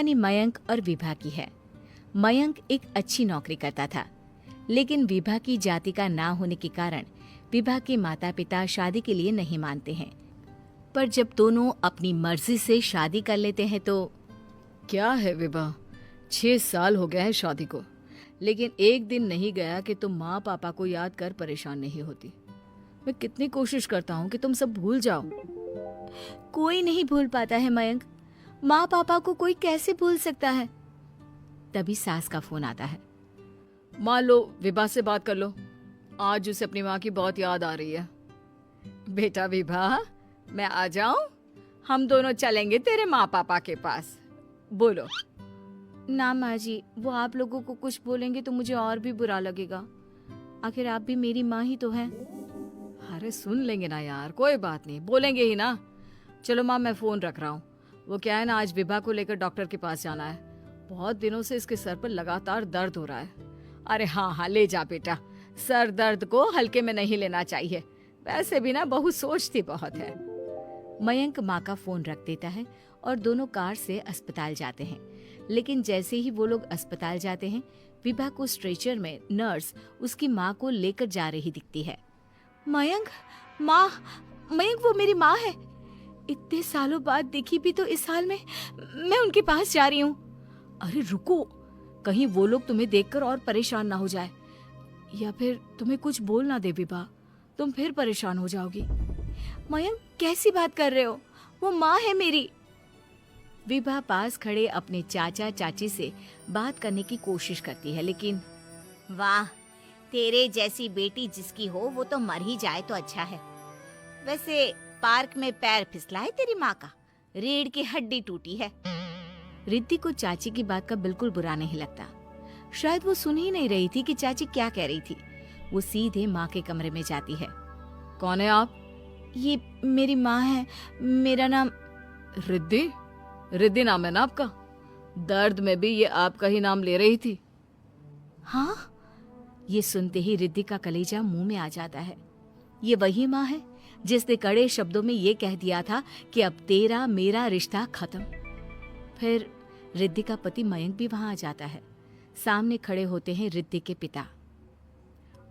कहानी मयंक और विभा की है। मयंक एक अच्छी नौकरी करता था, लेकिन विभा की जाति का ना होने के कारण विभा के माता पिता शादी के लिए नहीं मानते हैं। पर जब दोनों अपनी मर्जी से शादी कर लेते हैं तो क्या है विभा, 6 साल हो गया है शादी को, लेकिन एक दिन नहीं गया कि तुम माँ पापा को याद कर परेशान नहीं होती। मैं कितनी कोशिश करता हूँ कि तुम सब भूल जाओ। कोई नहीं भूल पाता है मयंक। माँ पापा को कोई कैसे भूल सकता है। तभी सास का फोन आता है। माँ लो, विभा से बात कर लो, आज उसे अपनी माँ की बहुत याद आ रही है। बेटा विभा, मैं आ जाऊं? हम दोनों चलेंगे तेरे माँ पापा के पास। बोलो। ना माँ जी, वो आप लोगों को कुछ बोलेंगे तो मुझे और भी बुरा लगेगा। आखिर आप भी मेरी माँ ही तो हैं। अरे सुन लेंगे ना यार, कोई बात नहीं, बोलेंगे ही ना। चलो माँ, मैं फोन रख रहा हूँ। वो क्या है ना, आज विभा को लेकर डॉक्टर के पास जाना है। बहुत दिनों से इसके सर पर लगातार दर्द हो रहा है। अरे हाँ हाँ, ले जा बेटा, सर दर्द को हल्के में नहीं लेना चाहिए। वैसे भी ना बहू सोचती बहुत है। मयंक माँ का फोन रख देता है और दोनों कार से अस्पताल जाते हैं। लेकिन जैसे ही वो लोग अस्पताल जाते हैं, विभा को स्ट्रेचर में नर्स उसकी माँ को लेकर जा रही दिखती है। मयंक, माँ, मयंक वो मेरी माँ है। इतने सालों बाद देखी भी तो इस हाल में मैं उनके पास जा रही हूँ। अरे रुको, कहीं वो लोग तुम्हें देखकर और परेशान ना हो जाए, या फिर तुम्हें कुछ बोल ना दे विभा, तुम फिर परेशान हो जाओगी। मयंक, कैसी बात कर रहे हो? वो माँ है मेरी। विभा पास खड़े अपने चाचा चाची से बात करने की कोशिश करती है, लेकिन वाह, तेरे जैसी बेटी जिसकी हो वो तो मर ही जाए तो अच्छा है। वैसे पार्क में पैर फिसला है तेरी माँ का, रीढ़ की हड्डी टूटी है। रिद्धि को चाची की बात का बिल्कुल बुरा नहीं लगता। शायद वो सुन ही नहीं रही थी कि चाची क्या कह रही थी। वो सीधे माँ के कमरे में जाती है। कौन है आप? ये मेरी माँ है, मेरा नाम रिद्धि। रिद्धि नाम है ना आपका? दर्द में भी ये आपका ही नाम ले रही थी। हाँ, ये सुनते ही रिद्धि का कलेजा मुंह में आ जाता है। ये वही माँ है जिसने कड़े शब्दों में ये कह दिया था कि अब तेरा मेरा रिश्ता खत्म। फिर रिद्धि का पति मयंक भी वहां आ जाता है। सामने खड़े होते हैं रिद्धि के पिता।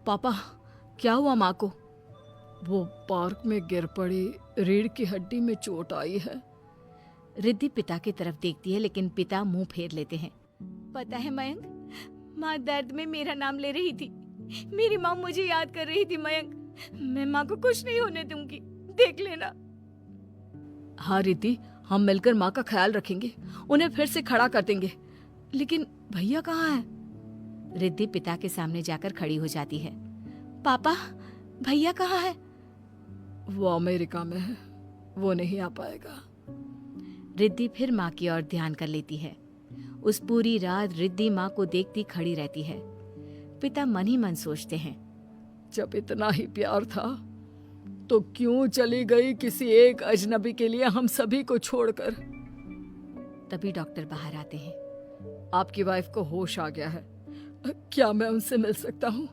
पापा, क्या हुआ माँ को? वो पार्क में गिर पड़ी, रीढ़ की हड्डी में चोट आई है। रिद्धि पिता की तरफ देखती है, लेकिन पिता मुंह फेर लेते हैं। पता है मयंक, माँ दर्द में मेरा नाम ले रही थी। मेरी माँ मुझे याद कर रही थी मयंक। मैं माँ को कुछ नहीं होने दूंगी, देख लेना। हाँ रिद्धि, हम मिलकर माँ का ख्याल रखेंगे, उन्हें फिर से खड़ा कर देंगे। लेकिन भैया कहाँ है? रिद्धि पिता के सामने जाकर खड़ी हो जाती है। पापा, भैया कहाँ है? वो अमेरिका में है, वो नहीं आ पाएगा। रिद्धि फिर माँ की ओर ध्यान कर लेती है। उस पूरी रात रिद्धि माँ को देखती खड़ी रहती है। पिता मन ही मन सोचते हैं, जब इतना ही प्यार था तो क्यों चली गई किसी एक अजनबी के लिए हम सभी को छोड़कर। तभी डॉक्टर बाहर आते हैं। आपकी वाइफ को होश आ गया है, क्या मैं उनसे मिल सकता हूँ?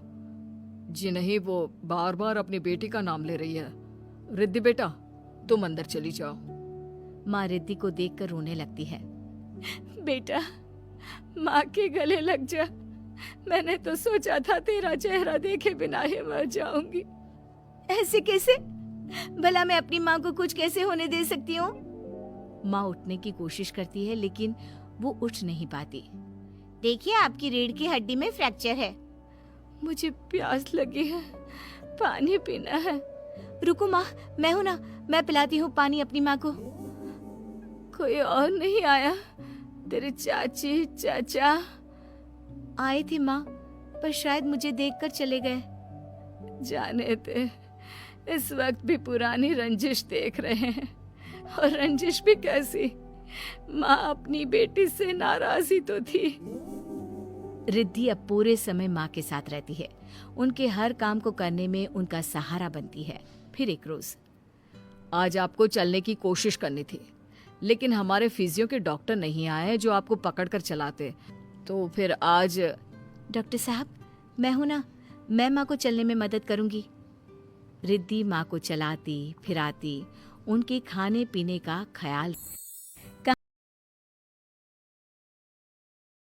जी नहीं, वो बार बार अपनी बेटी का नाम ले रही है। रिद्धि बेटा, तुम अंदर चली जाओ। माँ रिद्धि को देखकर रोने लगती है। बेटा, माँ के गले लग जा। मैंने तो सोचा था तेरा चेहरा देखे बिना ही मर जाऊंगी। ऐसे कैसे? भला मैं अपनी माँ को कुछ कैसे होने दे सकती हूँ? माँ उठने की कोशिश करती है, लेकिन वो उठ नहीं पाती। देखिए, आपकी रीढ़ की हड्डी में फ्रैक्चर है। मुझे प्यास लगी है, पानी पीना है। रुको माँ, मैं हूं ना, मैं पिलाती हूँ पानी अपनी माँ को। कोई और नहीं आया? तेरे चाची चाचा आए थे माँ, पर शायद मुझे देखकर चले गए। जाने दे, इस वक्त भी पुरानी रंजिश देख रहे हैं। और रंजिश भी कैसी? माँ अपनी बेटी से नाराज ही तो थी। रिद्धि अब पूरे समय माँ के साथ रहती है। उनके हर काम को करने में उनका सहारा बनती है। फिर एक रोज, आज आपको चलने की कोशिश करनी थी, लेकिन हमारे फिजियो के डॉक्टर नहीं आए जो आपको पकड़कर चलाते, तो फिर आज। डॉक्टर साहब, मैं हूं ना, मैं माँ को चलने में मदद करूंगी। रिद्धि माँ को चलाती फिराती, उनके खाने पीने का ख्याल